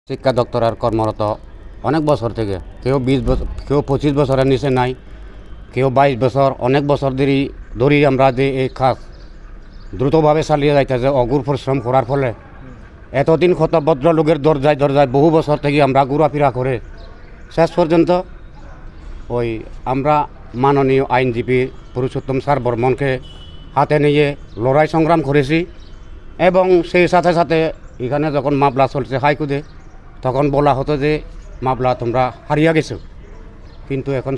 শিক্ষা দপ্তরের কর্মরত অনেক বছর থেকে, কেউ 20 বছর, কেউ 25 বছরের নিচে নাই, কেউ 22 বছর, অনেক বছর ধরেই আমরা যে এই কাজ দ্রুতভাবে চালিয়ে যাইতেছে অগুর পরিশ্রম করার ফলে এতদিন কত ভদ্রলোকের দরজায় দরজায় বহু বছর থেকে আমরা ঘোরাফেরা করে শেষ পর্যন্ত ওই আমরা মাননীয় আইনজীবী পুরুষোত্তম স্যার বর্মনকে হাতে নিয়ে লড়াই সংগ্রাম করেছি। এবং সেই সাথে সাথে এখানে যখন মামলা চলছে হাইকোর্টে, তখন বলা হতো যে মামলা তোমরা হারিয়ে গেছো, কিন্তু এখন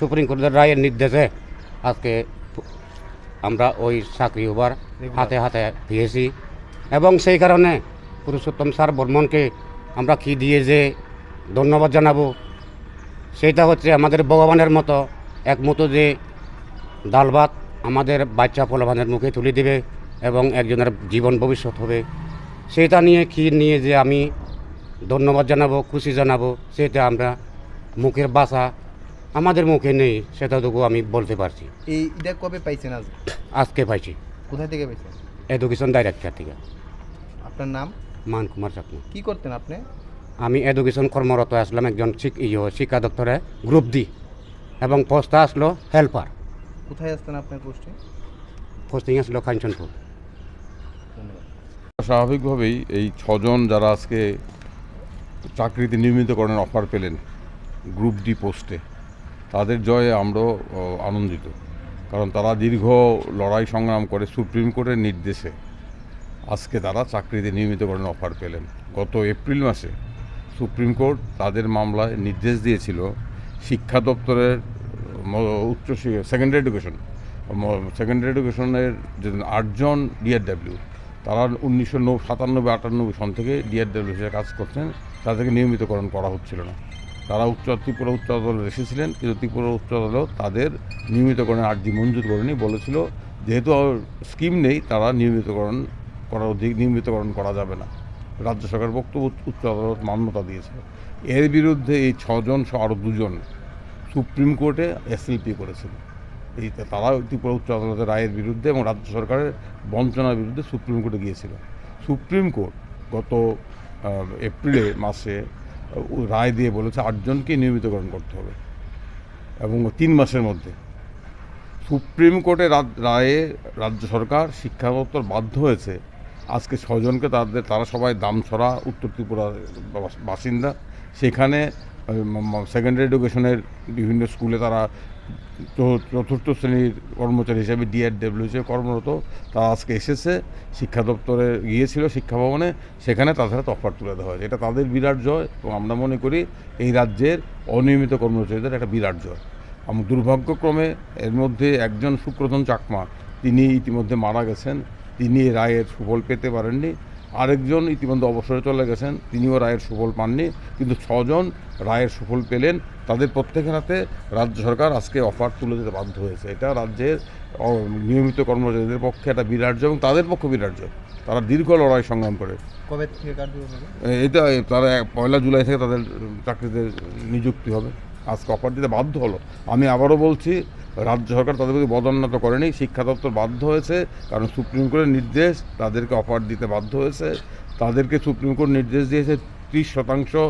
সুপ্রিম কোর্টের রায়ের নির্দেশে আজকে আমরা ওই চাকরি ওভার হাতে হাতে পেয়েছি। এবং সেই কারণে পুরুষোত্তম স্যার বর্মনকে আমরা কি দিয়ে যে ধন্যবাদ জানাবো, সেটা হচ্ছে আমাদের ভগবানের মতো একমতো যে ডাল ভাত আমাদের বাচ্চা পোলাপানের মুখে তুলে দেবে এবং একজনের জীবন ভবিষ্যৎ হবে, সেটা নিয়ে কি নিয়ে যে আমি ধন্যবাদ জানাবো, খুশি জানাবো, সেটা আমরা মুখের ভাষা আমাদের মুখে নেই, সেটাটুকু আমি বলতে পারছি। এইটা কবে পাইছেন? আজকে পাইছি কোথায় থেকে পাইছেন? এডুকেশন ডাইরেক্টর থেকে। আপনার নাম? মান কুমার চাকমা। কি করতেন আপনি? আমি এডুকেশন কর্মরত আসলাম একজন শিক্ষা দপ্তরে গ্রুপ ডি, এবং পোস্টটা আসলো হেল্পার। কোথায় আসতেন আপনার পোস্টে? পোস্টিং আসলো কাঞ্চনপুর। ধন্যবাদ। স্বাভাবিকভাবেই এই 6 জন যারা আজকে চাকরিতে নিয়মিতকরণের অফার পেলেন গ্রুপ ডি পোস্টে, তাদের জয়ে আমরাও আনন্দিত। কারণ তারা দীর্ঘ লড়াই সংগ্রাম করে সুপ্রিম কোর্টের নির্দেশে আজকে তারা চাকরিতে নিয়মিতকরণের অফার পেলেন। গত এপ্রিল মাসে সুপ্রিম কোর্ট তাদের মামলায় নির্দেশ দিয়েছিল শিক্ষা দপ্তরের উচ্চ সেকেন্ডারি এডুকেশনের যে 8 জন ডিআরডব্লিউ, তারা 1997-98 সন থেকে ডিআরডব্লিউ হিসেবে কাজ করছেন, তাদেরকে নিয়মিতকরণ করা হচ্ছিল না। তারা ত্রিপুরা উচ্চ আদালতে এসেছিলেন, কিন্তু ত্রিপুরা উচ্চ আদালত তাদের নিয়মিতকরণের আর্জি মঞ্জুর করেনি, বলেছিল যেহেতু স্কিম নেই তারা নিয়মিতকরণ করা যাবে না। রাজ্য সরকার বক্তব্য উচ্চ আদালত মান্যতা দিয়েছে। এর বিরুদ্ধে এই 6 জন আরও 2 জন সুপ্রিম কোর্টে এসএলপি করেছিল। তারা ত্রিপুরা উচ্চ আদালতের রায়ের বিরুদ্ধে এবং রাজ্য সরকারের বঞ্চনার বিরুদ্ধে সুপ্রিম কোর্টে গিয়েছিল। সুপ্রিম কোর্ট গত এপ্রিলে মাসে রায় দিয়ে বলেছে 8 জনকে নিয়মিতকরণ করতে হবে এবং 3 মাসের মধ্যে। সুপ্রিম কোর্টের রায়ে রাজ্য সরকার শিক্ষা দপ্তর বাধ্য হয়েছে আজকে 6 জনকে তারা সবাই দামছড়া উত্তর ত্রিপুরার বাসিন্দা, সেখানে সেকেন্ডারি এডুকেশনের বিভিন্ন স্কুলে তারা চতুর্থ শ্রেণীর কর্মচারী হিসেবে ডিআরডব্লিউ হিসেবে কর্মরত। তারা আজকে এসেছে, শিক্ষা দপ্তরে গিয়েছিল শিক্ষা ভবনে, সেখানে তাদের হাতে অফার তুলে দেওয়া হয়েছে। এটা তাদের বিরাট জয় এবং আমরা মনে করি এই রাজ্যের অনিয়মিত কর্মচারীদের একটা বিরাট জয়। দুর্ভাগ্যক্রমে এর মধ্যে একজন সুব্রত চাকমা, তিনি ইতিমধ্যে মারা গেছেন, তিনি রায়ের সুফল পেতে পারেননি। আরেকজন ইতিমধ্যে অবসরে চলে গেছেন, তিনিও রায়ের সুফল পাননি। কিন্তু 6 জন রায়ের সুফল পেলেন। তাদের প্রত্যেকের হাতে রাজ্য সরকার আজকে অফার তুলে দিতে বাধ্য হয়েছে। এটা রাজ্যের নিয়মিত কর্মচারীদের পক্ষে একটা বিরাট জয় এবং তাদের পক্ষে বিরাট জয়। তারা দীর্ঘ লড়াই সংগ্রাম করে। কবে থেকে কার্যকর হবে? এটা তারা 1 জুলাই থেকে তাদের চাকরিতে নিযুক্তি হবে। আজকে অফার দিতে বাধ্য হলো। আমি আবারও বলছি, রাজ্য সরকার তাদের প্রতি বদান্যত করেনি, শিক্ষা দপ্তর বাধ্য হয়েছে, কারণ সুপ্রিম কোর্টের নির্দেশ তাদেরকে অফার দিতে বাধ্য হয়েছে। তাদেরকে সুপ্রিম কোর্ট নির্দেশ দিয়েছে 30%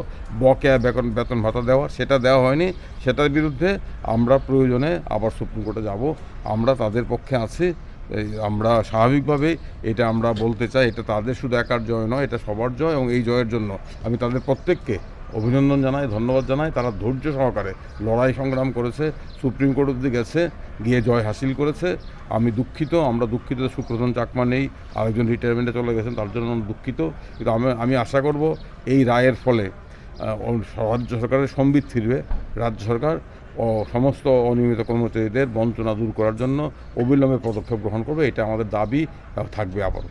বকেয়া বেতন ভাতা দেওয়া, সেটা দেওয়া হয়নি। সেটার বিরুদ্ধে আমরা প্রয়োজনে আবার সুপ্রিম কোর্টে যাব। আমরা তাদের পক্ষে আছি। আমরা স্বাভাবিকভাবেই এটা আমরা বলতে চাই, এটা তাদের শুধু একার জয় নয়, এটা সবার জয়। এবং এই জয়ের জন্য আমি তাদের প্রত্যেককে অভিনন্দন জানাই, ধন্যবাদ জানাই। তারা ধৈর্য সহকারে লড়াই সংগ্রাম করেছে, সুপ্রিম কোর্ট অবধি গেছে, গিয়ে জয় হাসিল করেছে। আমরা দুঃখিত সুব্রত চাকমা নেই, আরেকজন রিটায়ারমেন্টে চলে গেছেন, তার জন্য দুঃখিত। কিন্তু আমি আশা করব এই রায়ের ফলে রাজ্য সরকারের সম্বিত ফিরবে। রাজ্য সরকার সমস্ত অনিয়মিত কর্মচারীদের বঞ্চনা দূর করার জন্য অবিলম্বে পদক্ষেপ গ্রহণ করবে, এটা আমাদের দাবি থাকবে আবারও।